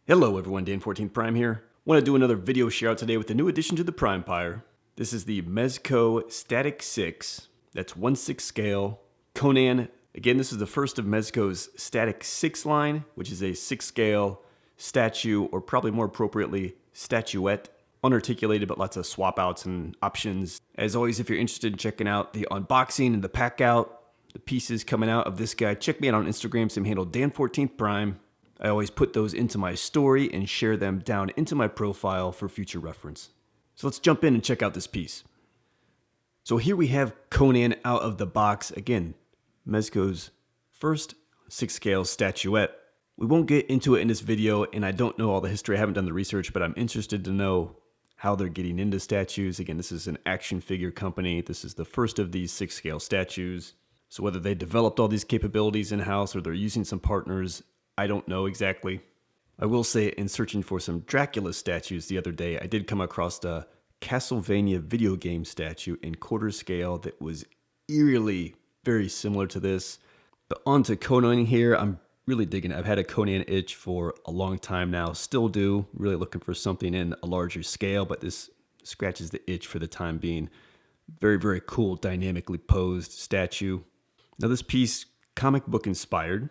Hello everyone, Dan 14th Prime here. Want to do another video share out today with a new addition to the Primepire. This is the Mezco Static 6. That's 1/6 scale. Conan. Again, this is the first of Mezco's Static 6 line, which is a 6 scale statue, or probably more appropriately, statuette. Unarticulated, but lots of swap outs and options. As always, if you're interested in checking out the unboxing and the pack out, the pieces coming out of this guy, check me out on Instagram, same handle, Dan 14th Prime. I always put those into my story and share them down into my profile for future reference. So let's jump in and check out this piece. So here we have Conan out of the box. Again, Mezco's first 6 scale statuette. We won't get into it in this video, and I don't know all the history. I haven't done the research, but I'm interested to know how they're getting into statues. Again, this is an action figure company. This is the first of these 6 scale statues. So whether they developed all these capabilities in-house or they're using some partners, I don't know exactly. I will say, in searching for some Dracula statues the other day, I did come across a Castlevania video game statue in quarter scale that was eerily very similar to this. But on to Conan here. I'm really digging it. I've had a Conan itch for a long time now. Still do. Really looking for something in a larger scale, but this scratches the itch for the time being. Very, very cool, dynamically posed statue. Now this piece, comic book inspired.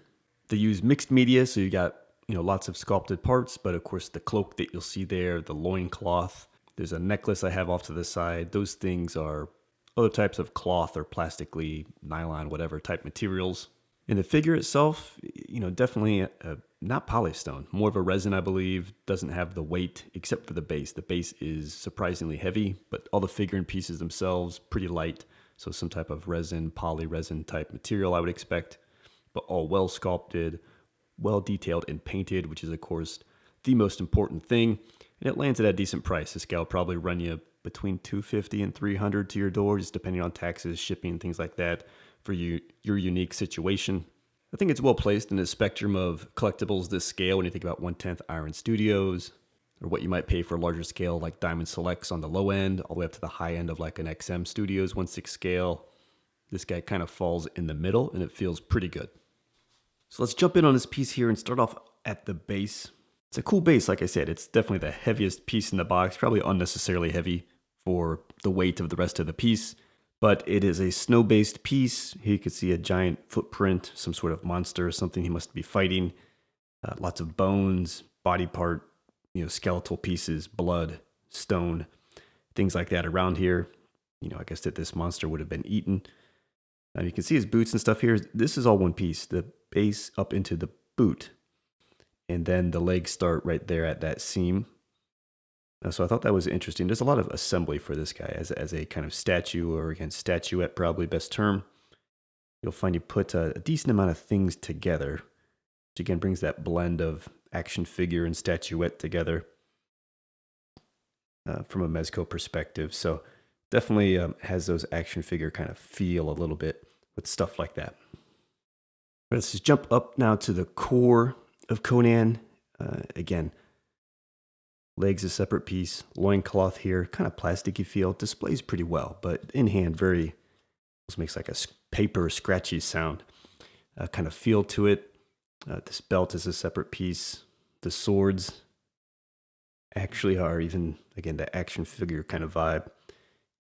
They use mixed media, so you got lots of sculpted parts, but of course the cloak that you'll see there, the loincloth. There's a necklace I have off to the side. Those things are other types of cloth or plastically, nylon, whatever type materials. And the figure itself, definitely not polystone, more of a resin, I believe. Doesn't have the weight except for the base. The base is surprisingly heavy, but all the figurine pieces themselves pretty light. So some type of resin, poly resin type material I would expect. But all well sculpted, well detailed and painted, which is of course the most important thing. And it lands at a decent price. This guy will probably run you between $250 and $300 to your door, just depending on taxes, shipping, things like that for your unique situation. I think it's well placed in the spectrum of collectibles this scale when you think about 1/10 Iron Studios, or what you might pay for a larger scale like Diamond Selects on the low end, all the way up to the high end of like an XM Studios 1/6 scale. This guy kind of falls in the middle and it feels pretty good. So let's jump in on this piece here and start off at the base. It's a cool base, like I said. It's definitely the heaviest piece in the box, probably unnecessarily heavy for the weight of the rest of the piece. But it is a snow-based piece. Here you can see a giant footprint, some sort of monster or something he must be fighting. Lots of bones, body part, skeletal pieces, blood, stone, things like that around here. I guess that this monster would have been eaten. You can see his boots and stuff here. This is all one piece. The base up into the boot. And then the legs start right there at that seam. So I thought that was interesting. There's a lot of assembly for this guy as a kind of statue, or again, statuette, probably best term. You'll find you put a decent amount of things together, which again brings that blend of action figure and statuette together from a Mezco perspective. So definitely has those action figure kind of feel a little bit with stuff like that. Let's just jump up now to the core of Conan. Again, legs a separate piece, loincloth here, kind of plasticky feel, displays pretty well, but in hand almost makes like a paper scratchy sound kind of feel to it. This belt is a separate piece. The swords actually are even, again, the action figure kind of vibe.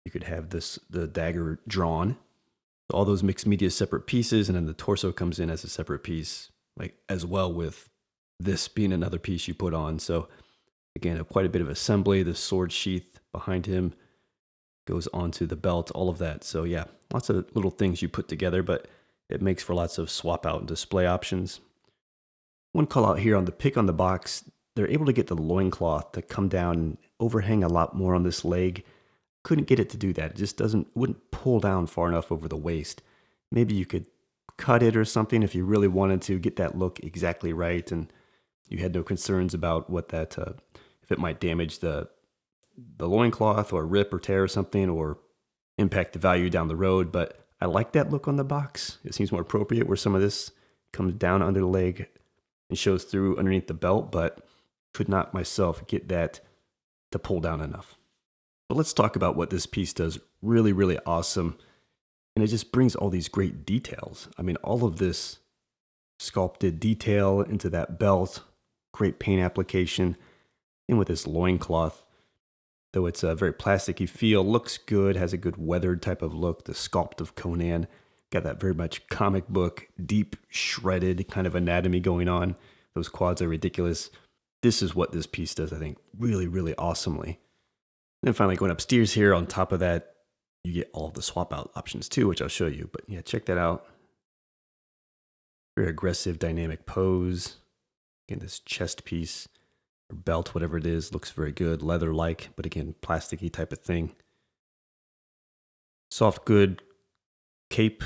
You could have the dagger drawn. All those mixed media separate pieces, and then the torso comes in as a separate piece, like as well with this being another piece you put on. So again, quite a bit of assembly. The sword sheath behind him goes onto the belt, all of that. So yeah, lots of little things you put together, but it makes for lots of swap out and display options. One call out here on the pick on the box, they're able to get the loincloth to come down and overhang a lot more on this leg. Couldn't get it to do that. It just wouldn't pull down far enough over the waist. Maybe you could cut it or something if you really wanted to get that look exactly right, and you had no concerns about what that, if it might damage the loincloth or rip or tear or something, or impact the value down the road. But I like that look on the box. It seems more appropriate where some of this comes down under the leg and shows through underneath the belt, but could not myself get that to pull down enough. But let's talk about what this piece does really, really awesome. And it just brings all these great details. I mean, all of this sculpted detail into that belt, great paint application. And with this loincloth, though it's a very plasticky feel, looks good, has a good weathered type of look. The sculpt of Conan got that very much comic book, deep, shredded kind of anatomy going on. Those quads are ridiculous. This is what this piece does, I think, really, really awesomely. And then finally going upstairs here, on top of that, you get all the swap out options too, which I'll show you. But yeah, check that out. Very aggressive, dynamic pose. Again, this chest piece or belt, whatever it is, looks very good. Leather-like, but again, plasticky type of thing. Soft, good cape.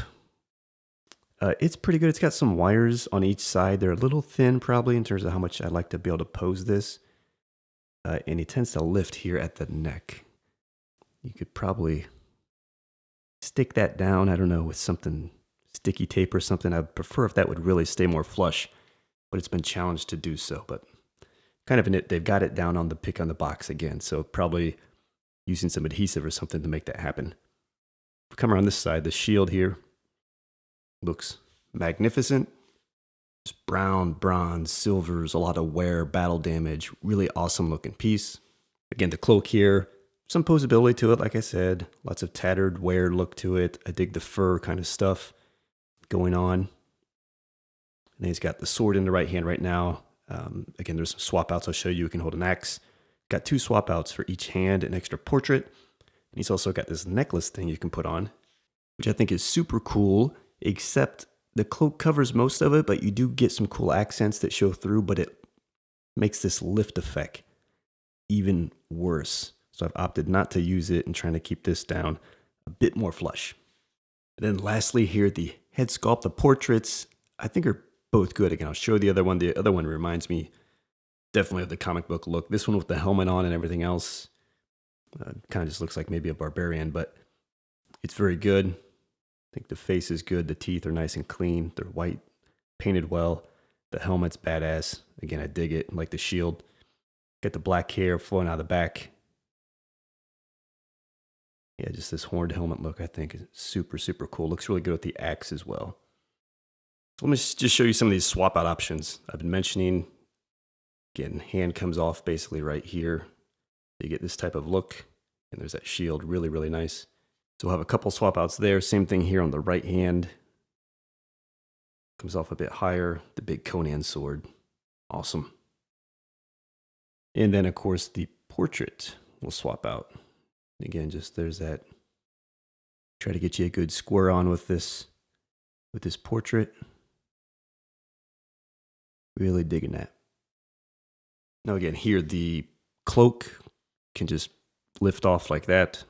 It's pretty good. It's got some wires on each side. They're a little thin probably in terms of how much I'd like to be able to pose this. And he tends to lift here at the neck. You could probably stick that down, I don't know, with something sticky tape or something. I'd prefer if that would really stay more flush, but it's been challenged to do so. But kind of they've got it down on the pick on the box again, so probably using some adhesive or something to make that happen. Come around this side, the shield here looks magnificent. Just brown, bronze, silvers, a lot of wear, battle damage, really awesome looking piece. Again, the cloak here, some posability to it, like I said, lots of tattered wear look to it. I dig the fur kind of stuff going on. And then he's got the sword in the right hand right now. Again, there's some swap outs I'll show you. You can hold an axe. Got 2 swap outs for each hand, an extra portrait. And he's also got this necklace thing you can put on, which I think is super cool, except the cloak covers most of it, but you do get some cool accents that show through, but it makes this lift effect even worse. So I've opted not to use it and trying to keep this down a bit more flush. And then lastly here, the head sculpt, the portraits, I think are both good. Again, I'll show the other one. The other one reminds me definitely of the comic book look. This one with the helmet on and everything else kind of just looks like maybe a barbarian, but it's very good. I think the face is good. The teeth are nice and clean. They're white, painted well. The helmet's badass. Again, I dig it. I like the shield. Got the black hair flowing out of the back. Yeah, just this horned helmet look, I think, is super, super cool. Looks really good with the axe as well. So let me just show you some of these swap out options I've been mentioning. Again, hand comes off basically right here. You get this type of look, and there's that shield, really, really nice. So we'll have a couple swap outs there. Same thing here on the right hand. Comes off a bit higher. The big Conan sword. Awesome. And then, of course, the portrait will swap out. Again, just there's that. Try to get you a good square on with this portrait. Really digging that. Now again, here the cloak can just lift off like that.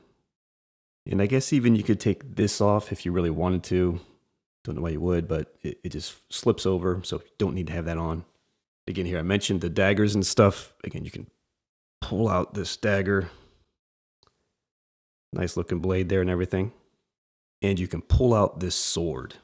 And I guess even you could take this off if you really wanted to. Don't know why you would, but it just slips over, so you don't need to have that on. Again, here I mentioned the daggers and stuff. Again, you can pull out this dagger. Nice looking blade there and everything. And you can pull out this sword.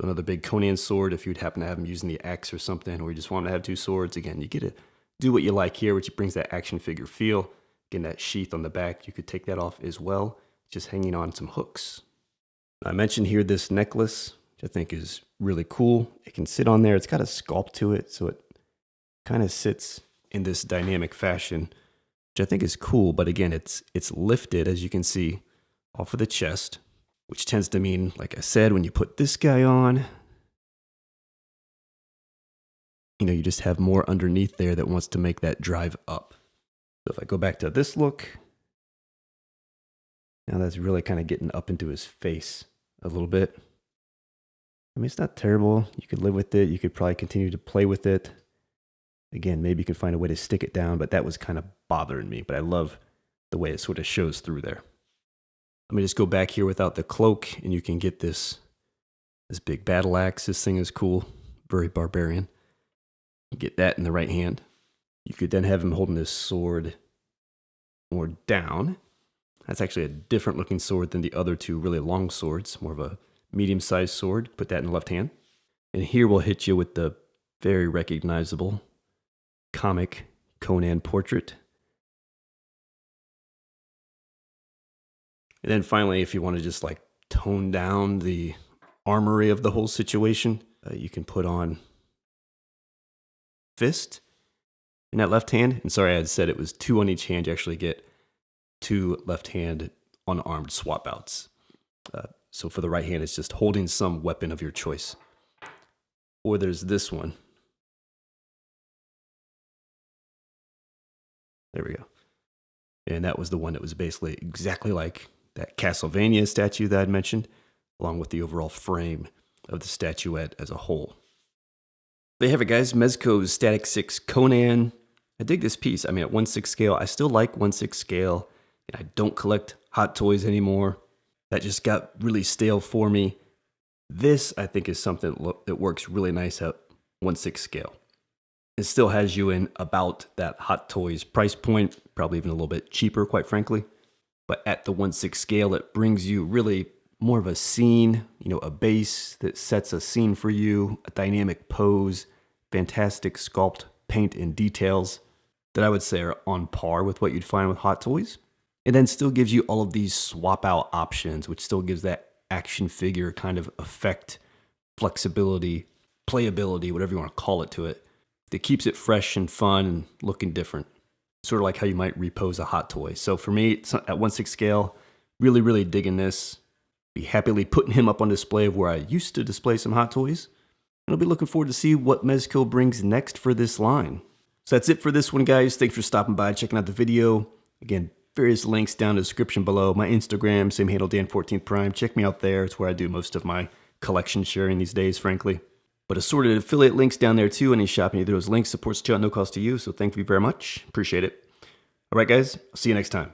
Another big Conan sword if you'd happen to have him using the axe or something, or you just want to have 2 swords. Again, you get to do what you like here, which brings that action figure feel. Again, that sheath on the back, you could take that off as well, just hanging on some hooks. I mentioned here this necklace, which I think is really cool. It can sit on there. It's got a sculpt to it, so it kind of sits in this dynamic fashion, which I think is cool. But again, it's lifted, as you can see, off of the chest, which tends to mean, like I said, when you put this guy on, you just have more underneath there that wants to make that drive up. So if I go back to this look, now that's really kind of getting up into his face a little bit. I mean, it's not terrible. You could live with it. You could probably continue to play with it. Again, maybe you can find a way to stick it down, but that was kind of bothering me. But I love the way it sort of shows through there. Let me just go back here without the cloak, and you can get this big battle axe. This thing is cool. Very barbarian. You get that in the right hand. You could then have him holding this sword more down. That's actually a different looking sword than the other 2 really long swords. More of a medium-sized sword. Put that in the left hand. And here we'll hit you with the very recognizable comic Conan portrait. And then finally, if you want to just like tone down the armory of the whole situation, You can put on fist in that left hand. And sorry, I had said it was 2 on each hand. You actually get 2 left hand unarmed swap outs. So for the right hand, it's just holding some weapon of your choice. Or there's this one. There we go. And that was the one that was basically exactly like that Castlevania statue that I'd mentioned, along with the overall frame of the statuette as a whole. There you have it, guys. Mezco's Static 6 Conan. I dig this piece. I mean, at 1/6 scale, I still like 1/6 scale. I don't collect hot toys anymore. That just got really stale for me. This, I think, is something that works really nice at 1/6 scale. It still has you in about that Hot Toys price point, probably even a little bit cheaper, quite frankly. But at the 1/6 scale, it brings you really more of a scene, a base that sets a scene for you, a dynamic pose, fantastic sculpt, paint, and details that I would say are on par with what you'd find with Hot Toys. And then still gives you all of these swap out options, which still gives that action figure kind of effect, flexibility, playability, whatever you want to call it to it. That keeps it fresh and fun and looking different. Sort of like how you might repose a Hot Toy. So for me, it's at 1/6 scale, really, really digging this. Be happily putting him up on display of where I used to display some Hot Toys. And I'll be looking forward to see what Mezco brings next for this line. So that's it for this one, guys. Thanks for stopping by and checking out the video. Again, various links down in the description below. My Instagram, same handle, Dan14Prime. Check me out there. It's where I do most of my collection sharing these days, frankly. But assorted affiliate links down there too. Any shopping either of those links supports the channel, no cost to you. So thank you very much. Appreciate it. All right, guys. I'll see you next time.